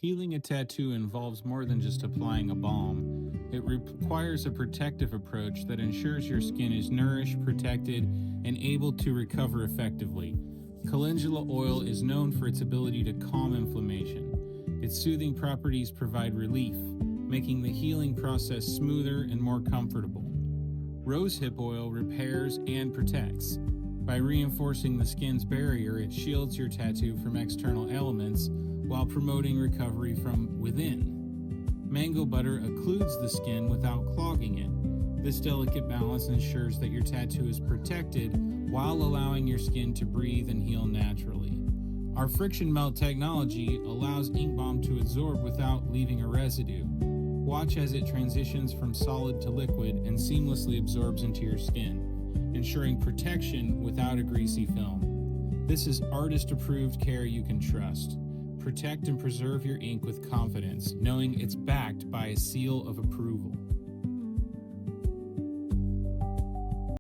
Healing a tattoo involves more than just applying a balm. It requires a protective approach that ensures your skin is nourished, protected, and able to recover effectively. Calendula oil is known for its ability to calm inflammation. Its soothing properties provide relief, making the healing process smoother and more comfortable. Rosehip oil repairs and protects. By reinforcing the skin's barrier, it shields your tattoo from external elements while promoting recovery from within. Mango butter occludes the skin without clogging it. This delicate balance ensures that your tattoo is protected while allowing your skin to breathe and heal naturally. Our friction melt technology allows Ink Balm to absorb without leaving a residue. Watch as it transitions from solid to liquid and seamlessly absorbs into your skin, ensuring protection without a greasy film. This is artist-approved care you can trust. Protect and preserve your ink with confidence, knowing it's backed by a seal of approval.